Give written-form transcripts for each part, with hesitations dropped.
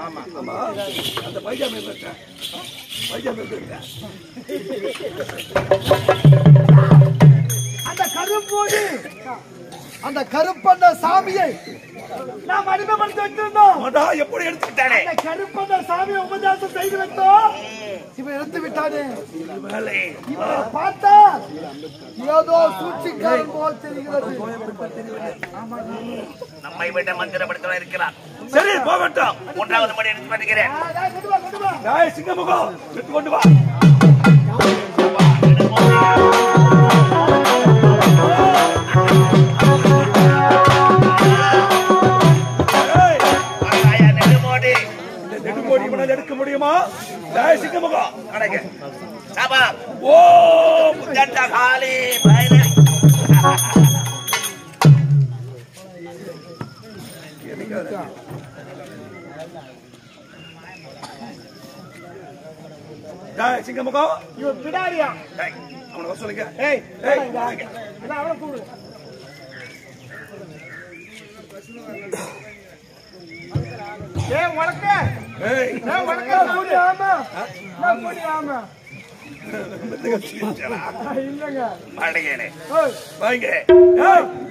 ஆமா ஆமா அந்த பைஜாமை பெற்றேன் பைஜாமை பெற்றேன் அந்த கருப்போடு அந்த கருப்பண்ண சாமியை நாம் அடிமைப்படுத்தி வைத்திருந்தோம். எப்படி எடுத்துக்கிட்டானே அந்த கருப்பண்ண சாமியை உபதேசம் செய்து வைத்தோம். இவன் எடுத்து விட்டானே. இவனை பார்த்தா ஏதோ சூழ்ச்சிக்காரன் போல் தெரிகிறது. நம்மை விட மந்திரப்படுத்தவன் இருக்கிறான். சரி போகட்டும். மூன்றாவது மணி எடுத்து பண்ணுகிறேன். சிங்கமுகம் எடுத்து கொண்டு வா. எடுக்க முடியுமா? சிங்கமுகம் ஓ காலி சிங்கமுகம் பிடாரியா அவனை சொல்லுங்க. அவனை கூடு.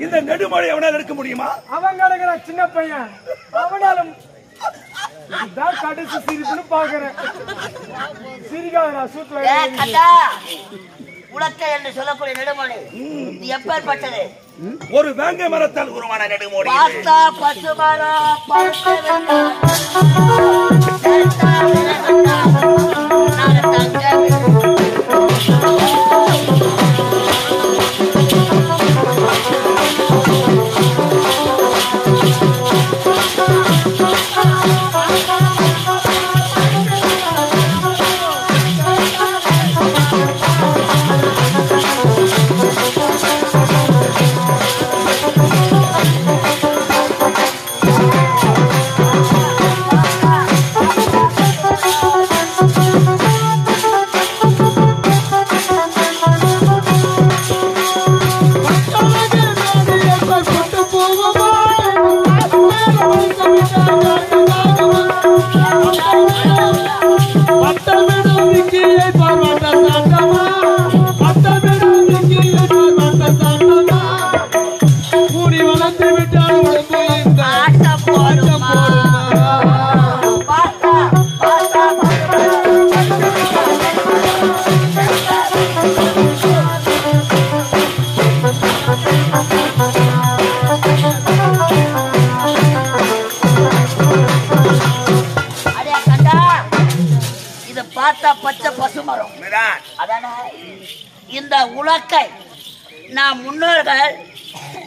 இந்த நெடுமொழி அவனால் எடுக்க முடியுமா? அவன் கிடக்குற சின்ன பையன் அவனாலும் கடைசி சிரிப்புன்னு பாக்குறேன். சிரிக்காதா சூத்துல உலக்கை என்று சொல்லக்கூடிய நெடுமொழி இது எப்பேற்பட்டது? ஒரு வேங்கை மரத்தால் உருவான நெடுமொழி. பார்த்தா பசுமரம் பச்சை பசுமரம். இந்த உலக்கை நாம் முன்னோர்கள்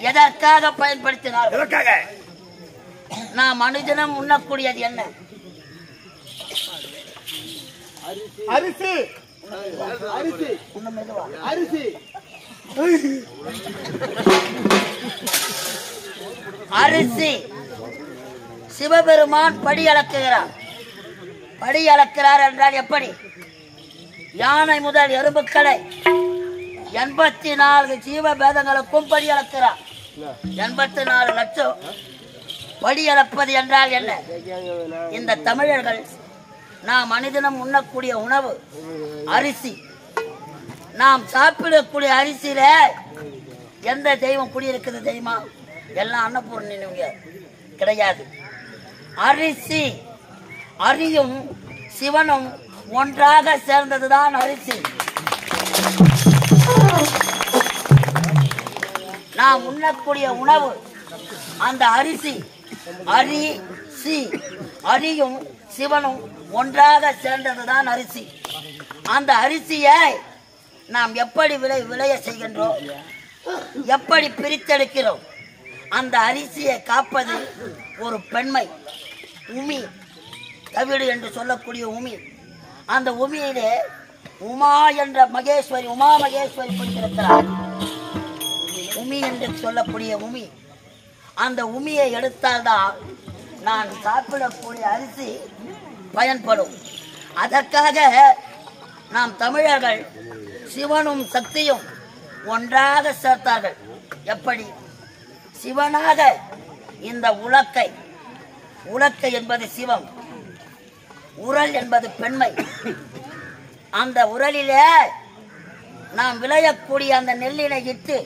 எதற்காக பயன்படுத்தினார்கள்? நாம் மனிதனும் உண்ணக்கூடியது என்ன? அரிசி. அரிசி அரிசி. சிவபெருமான் படி அளக்குகிறார். படி அளக்கிறார் என்றால் எப்படி? யானை முதல் எறும்புக்களை 84 ஜீவ பேதங்களுக்கும் படி அளக்கிறார். 84 லட்சம் படி அளப்பது என்றால் என்ன? இந்த தமிழர்கள் நாம் மனிதனும் உண்ணக்கூடிய உணவு அரிசி. நாம் சாப்பிடக்கூடிய அரிசியில எந்த தெய்வம் குடியிருக்குது தெரியுமா? எல்லாம் அன்னபூர்ணிங்க கிடையாது. அரிசி, அரியும் சிவனும் ஒன்றாக சேர்ந்ததுதான் அரிசி. நாம் உண்ணக்கூடிய உணவு அந்த அரிசி. அரிசி, அரியும் சிவனும் ஒன்றாக சேர்ந்ததுதான் அரிசி. அந்த அரிசியை நாம் எப்படி விளைய செய்கின்றோம், எப்படி பிரித்தெடுக்கிறோம்? அந்த அரிசியை காப்பது ஒரு பெண்மை, உமி, தவிடு என்று சொல்லக்கூடிய உமி. அந்த உமியிலே உமா என்ற மகேஸ்வரி, உமா மகேஸ்வரி பிடித்திருக்கிறார். உமி என்று சொல்லக்கூடிய உமி. அந்த உமியை எடுத்தால்தான் நான் சாப்பிடக்கூடிய அரிசி பயன்படும். அதற்காக நாம் தமிழர்கள் சிவனும் சக்தியும் ஒன்றாக சேர்த்தார்கள். எப்படி? சிவனாக இந்த உலக்கை, உலக்கை என்பது சிவம், உரல் என்பது பெண்மை. அந்த உரலிலே நாம் விளையக்கூடிய அந்த நெல்லினை இட்டு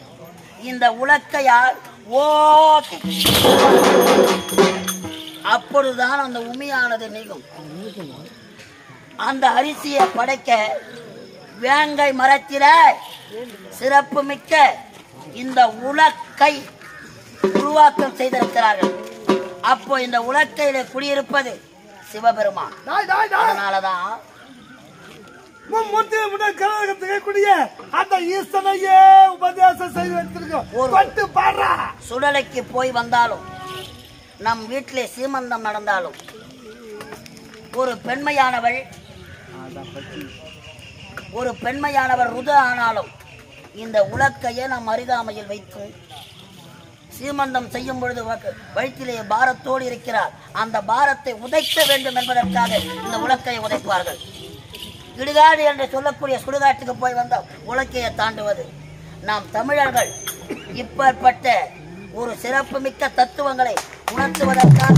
இந்த உலக்கையால் அப்பொழுதுதான் அந்த உமியானது நீங்கும். அந்த அரிசியை படைக்க வேங்கை மரத்தில சிறப்பு மிக்க இந்த உலக்கை உருவாக்கம் செய்திருக்கிறார்கள். அப்போ இந்த உலக்கையில குடியிருப்பது சிவபெருமான். அதனாலதான் அந்த ஈசனையே உபதேசம் செய்து வைத்திருக்கோம். சுடலைக்கு போய் வந்தாலும், நம் வீட்டிலே சீமந்தம் நடந்தாலும், ஒரு பெண்மையானவர் ருது ஆனாலும் இந்த உலக்கையை நாம் அருகாமையில் வைக்கும். சீமந்தம் செய்யும் பொழுது வயிற்றிலே பாரத்தோடு இருக்கிறார். அந்த பாரத்தை உதைக்க வேண்டும் என்பதற்காக இந்த உலக்கையை உதைப்பார்கள். இடுகாடு என்று சொல்லக்கூடிய சுடுகாட்டுக்கு போய் வந்த உலக்கையை தாண்டுவது. நாம் தமிழர்கள் இப்பேற்பட்ட ஒரு சிறப்பு மிக்க தத்துவங்களை உணர்த்துவதற்காக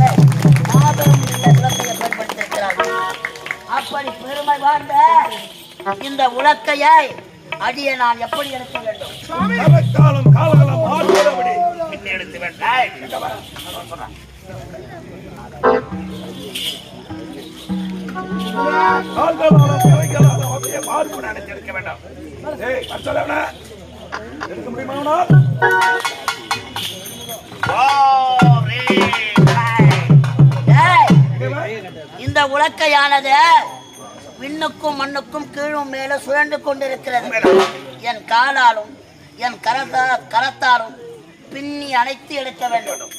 மாபெரும் இந்த உலக்கையை பயன்படுத்தியிருக்கிறார்கள். அப்படி பெருமை வாழ்ந்த இந்த உலக்கையை அடிய நான் எப்படி எடுக்க வேண்டும்? எடுத்து வேண்டாம். எடுக்க முடியுமா? இந்த உலக்கையானது விண்ணுக்கும் மண்ணுக்கும் கீழும் மேல சுழன்று கொண்டிருக்கிறது. என் காலாலும் என் கரத்தாலும் பின்னி அணைத்து எடுக்க வேண்டும்.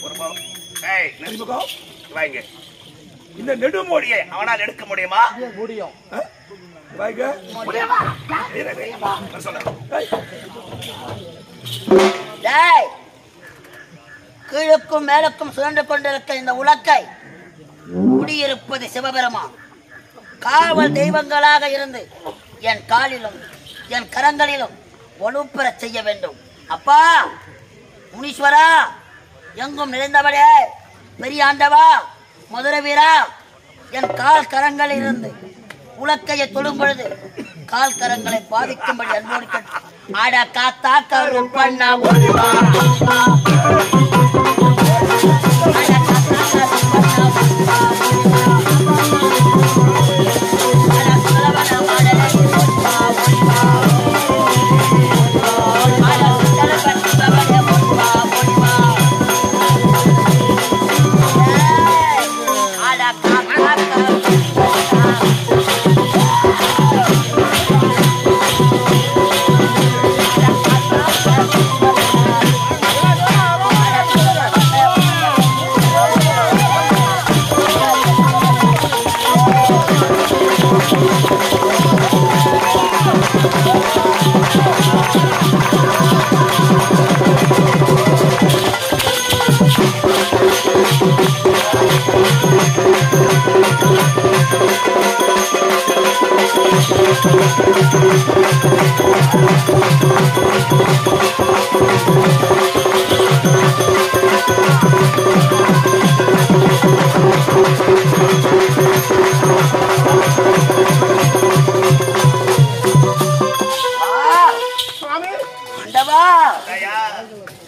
இந்த நெடுமோடியை அவனால் எடுக்க முடியுமா? முடியும். கீழுக்கும் மேலுக்கும் சுழன்று கொண்டிருக்க இந்த உலக்கை குடியிருப்பது சிவபெருமான். காவல் தெய்வங்களாக இருந்து என் காலிலும் என் கரங்களிலும் வலுப்பெற செய்ய வேண்டும். அப்பா முனீஸ்வரா, எங்கும் நிறைந்தவளே, பெரியாண்டவா, மதுர வீரா, என் கால் கரங்களில் இருந்து உலக்கையை தொடும் பொழுது கால் கரங்களை பாதிக்கும்படி அன்போடு கேட்டு ஆட காத்தா கருப்பண்ணா ஓடிவா.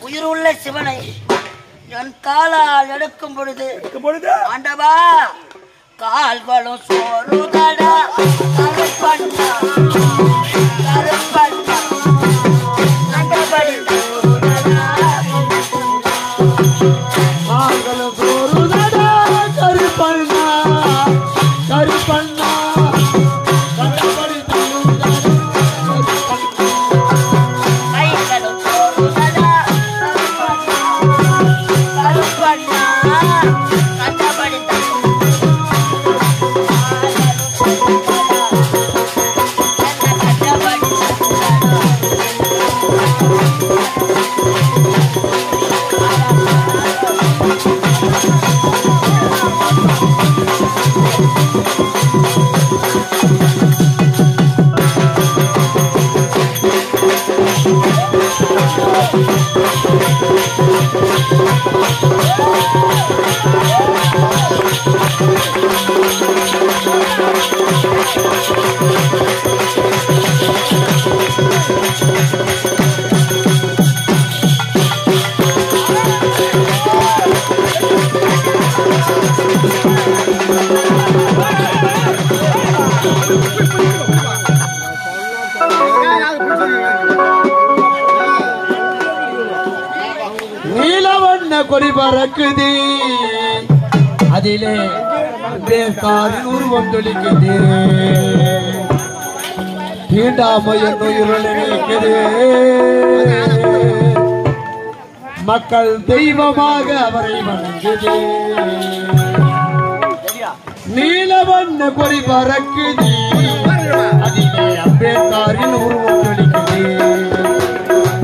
உயிருள்ள சிவனை என் காலால் எடுக்கும் பொழுது ஆண்டவா கால்களும் சோறுதடா கருப்பண்ணா கருப்பண்ணா கண்டபடி கால்களும் சோறுதடா கருப்பண்ணா கருப்பண்ணா கண்டபடி கைகளும் சோறுதடா கருப்பண்ணா கண்டபடி நீலவண்ண கொடி பறக்குது அதிலே அம்பேத்கரின் உருவம் தொழிக்குது தீண்டாமையின் உயிரோடு நிற்குது மக்கள் தெய்வமாக அவரை வணங்குது நீலவண்ண கொடி பறக்குது அதிலே அம்பேத்கரின் உருவம் தொழிக்குது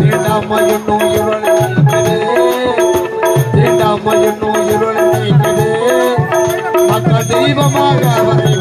தீண்டாமையின் உயிரோடு நிற்குது தீண்டாமையின் உயிரோடு நிற்குது மக்கள் தெய்வமாக அவரை